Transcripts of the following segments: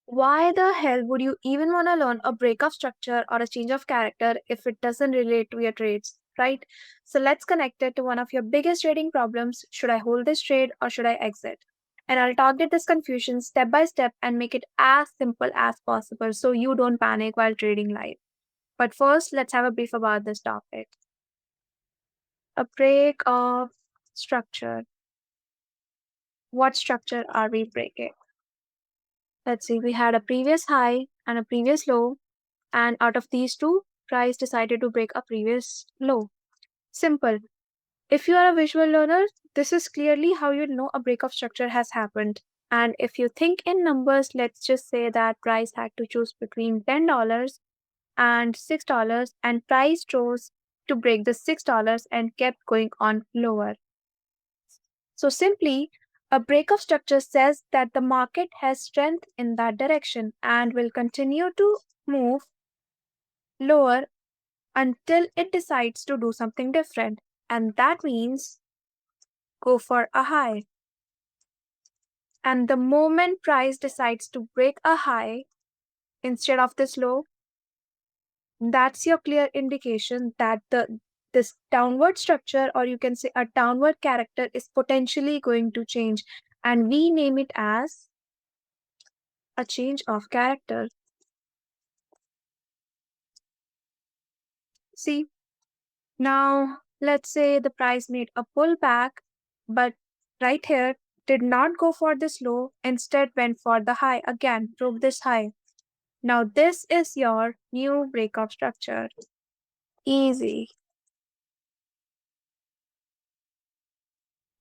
Why the hell would you even want to learn a break of structure or a change of character if it doesn't relate to your trades, right? So let's connect it to one of your biggest trading problems. Should I hold this trade or should I exit? And I'll target this confusion step by step and make it as simple as possible so you don't panic while trading live. But first, let's have a brief about this topic. A break of structure. What structure are we breaking? Let's see, we had a previous high and a previous low, and out of these two, price decided to break a previous low. Simple. If you are a visual learner, this is clearly how you know a break of structure has happened. And if you think in numbers, let's just say that price had to choose between $10 and $6, and price chose to break the $6 and kept going on lower. So simply, a break of structure says that the market has strength in that direction and will continue to move lower until it decides to do something different. And that means go for a high. And the moment price decides to break a high instead of this low, that's your clear indication that this downward structure, or you can say a downward character, is potentially going to change. And we name it as a change of character. See, now let's say the price made a pullback, but right here did not go for this low, instead went for the high again, broke this high. Now this is your new breakout structure. Easy.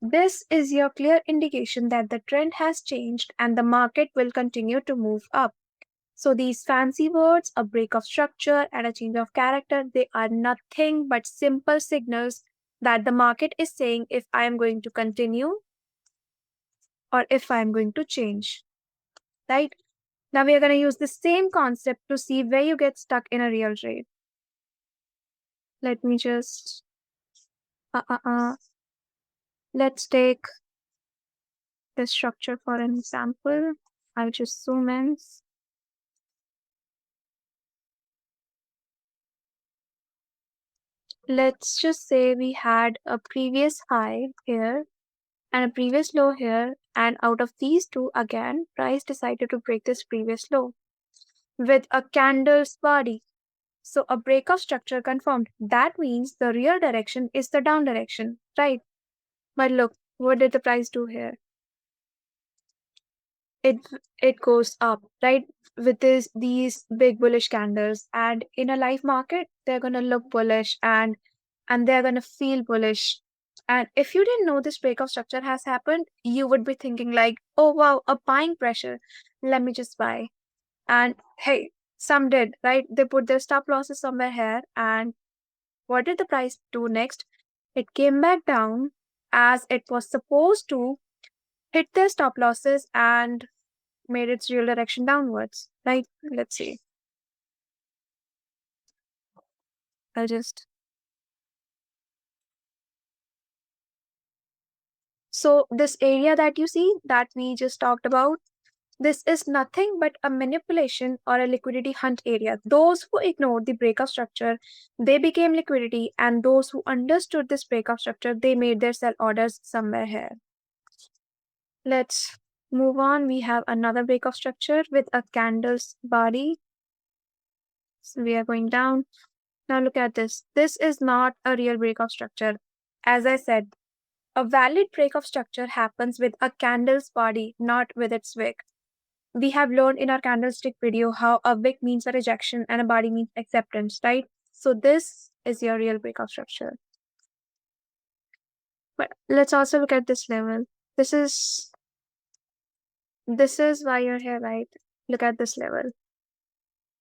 This is your clear indication that the trend has changed and the market will continue to move up. So these fancy words, a break of structure and a change of character, they are nothing but simple signals that the market is saying if I am going to continue or if I am going to change, right? Now we are going to use the same concept to see where you get stuck in a real trade. Let me just, uh, uh, uh, let's take this structure for an example. I'll just zoom in. Let's just say we had a previous high here and a previous low here, and out of these two, again, price decided to break this previous low with a candle's body. So a break of structure confirmed. That means the real direction is the down direction, right? But look, what did the price do here? It it goes up, right? With these big bullish candles, and in a live market, they're gonna look bullish and they're gonna feel bullish. And if you didn't know this breakout structure has happened, you would be thinking like, oh wow, a buying pressure. Let me just buy. And hey, some did, right? They put their stop losses somewhere here. And what did the price do next? It came back down as it was supposed to, hit their stop losses and made its real direction downwards, right? Let's see. I'll just So this area that you see that we just talked about, this is nothing but a manipulation or a liquidity hunt area. Those who ignored the breakup structure, they became liquidity, and those who understood this breakup structure, they made their sell orders somewhere here. Let's move on. We have another breakup structure with a candle's body. So we are going down. Now look at this. This is not a real breakup structure. As I said, a valid break of structure happens with a candle's body, not with its wick. We have learned in our candlestick video how a wick means a rejection and a body means acceptance, right? So this is your real breakout structure. But let's also look at this level. This is why you're here, right? Look at this level.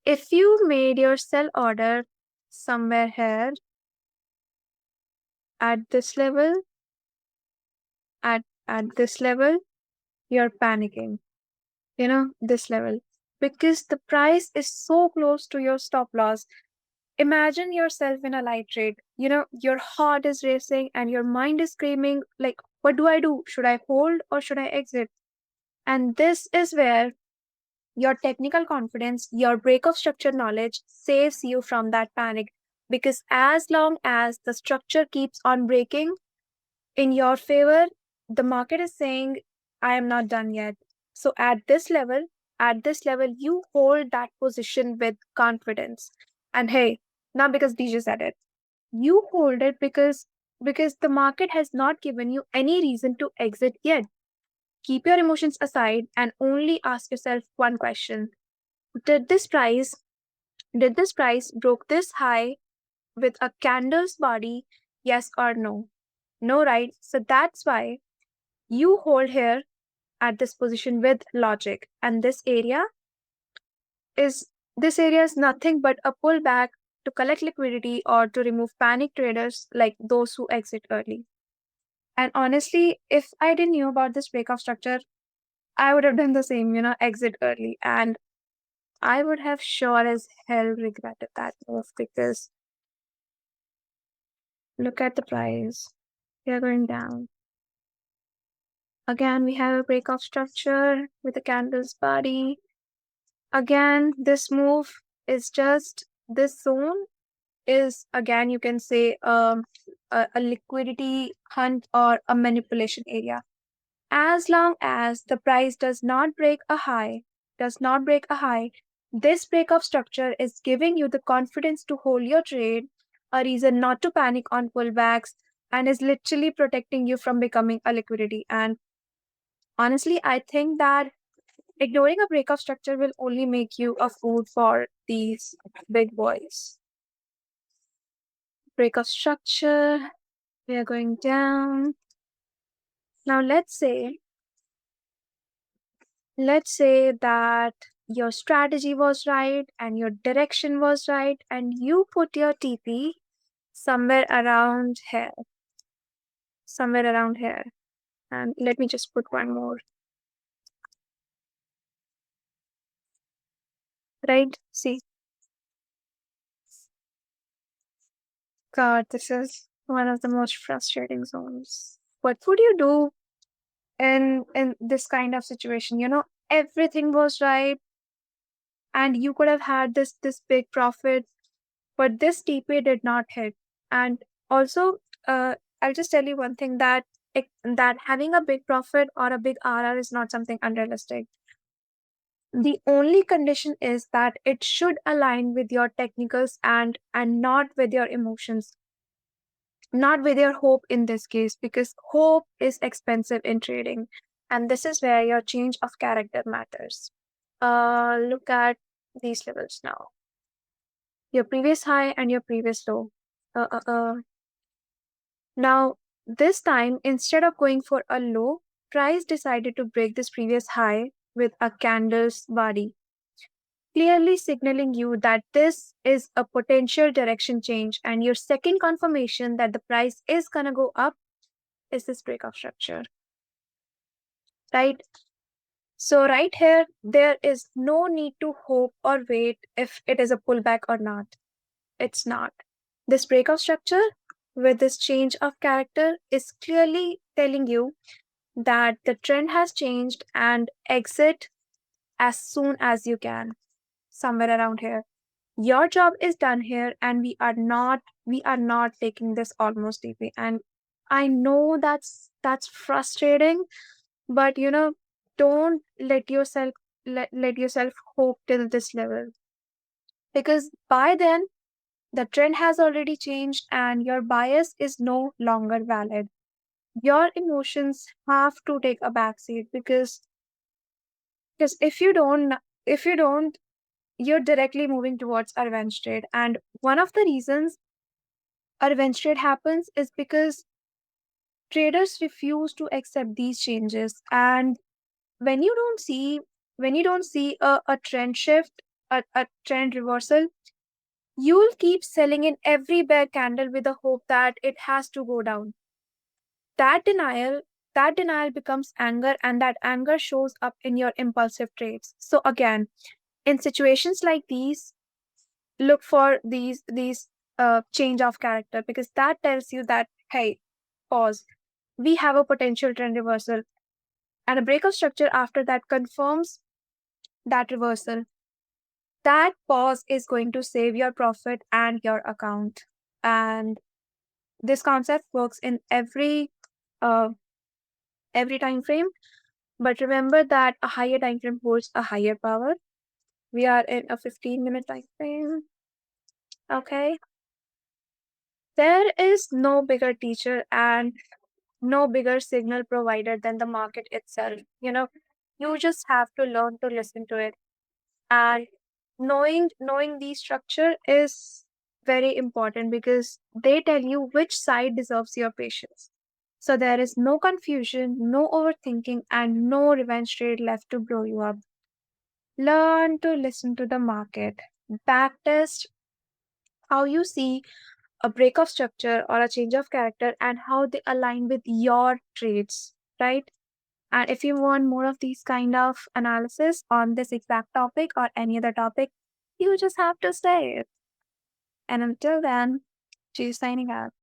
If you made your sell order somewhere here at this level, at this level, you're panicking. This level, because the price is so close to your stop loss. Imagine yourself in a live trade. Your heart is racing and your mind is screaming, like, what do I do? Should I hold or should I exit? And this is where Your technical confidence, your break of structure knowledge saves you from that panic, because as long as the structure keeps on breaking in your favor, the market is saying, I am not done yet. So at this level, you hold that position with confidence. And hey, not because DJ said it, you hold it because the market has not given you any reason to exit yet. Keep your emotions aside and only ask yourself one question. Did this price did this price broke this high with a candle's body? Yes or no? No, right? So that's why you hold here at this position with logic. And this area is nothing but a pullback to collect liquidity or to remove panic traders like those who exit early. And honestly, if I didn't know about this breakout structure, I would have done the same, exit early. And I would have sure as hell regretted that move, because look at the price. We are going down. Again, we have a breakout structure with a candle's body. Again, this move is just this zone is again, you can say, a liquidity hunt or a manipulation area. As long as the price does not break a high, this break of structure is giving you the confidence to hold your trade, a reason not to panic on pullbacks, and is literally protecting you from becoming a liquidity. And honestly, I think that ignoring a break of structure will only make you a fool for these big boys. Break of structure, we are going down. Now let's say that your strategy was right and your direction was right and you put your TP somewhere around here, somewhere around here. And let me just put one more, right? See, God, this is one of the most frustrating zones. What would you do in this kind of situation? Everything was right and you could have had this big profit, but this TP did not hit. And also, I'll just tell you one thing, that having a big profit or a big RR is not something unrealistic. The only condition is that it should align with your technicals and not with your emotions, not with your hope in this case, because hope is expensive in trading, and this is where your change of character matters. Look at these levels now. Your previous high and your previous low. Uh, uh, uh. Now, this time, instead of going for a low, price decided to break this previous high with a candle's body, clearly signaling you that this is a potential direction change. And your second confirmation that the price is going to go up is this breakout structure, right? So, right here, there is no need to hope or wait if it is a pullback or not. It's not. This breakout structure with this change of character is clearly telling you that the trend has changed and exit as soon as you can, somewhere around here. Your job is done here, and we are not taking this almost DP. And I know that's frustrating, but don't let yourself hope till this level, because by then the trend has already changed and your bias is no longer valid. Your emotions have to take a backseat, because if you don't, you're directly moving towards a revenge trade. And one of the reasons a revenge trade happens is because traders refuse to accept these changes. And when you don't see when you don't see a trend shift, a trend reversal, you'll keep selling in every bear candle with the hope that it has to go down. That denial that denial becomes anger, and that anger shows up in your impulsive trades. So again, in situations like these, look for these change of character, because that tells you that, hey, pause, we have a potential trend reversal. And a breakout structure after that confirms that reversal. That pause is going to save your profit and your account. And this concept works in uh, every time frame. But remember that a higher time frame holds a higher power. We are in a 15-minute time frame. Okay. There is no bigger teacher and no bigger signal provider than the market itself. You just have to learn to listen to it. And knowing the structure is very important because they tell you which side deserves your patience. So there is no confusion, no overthinking, and no revenge trade left to blow you up. Learn to listen to the market. Backtest how you see a break of structure or a change of character and how they align with your trades, right? And if you want more of these kind of analysis on this exact topic or any other topic, you just have to say it. And until then, she's signing out.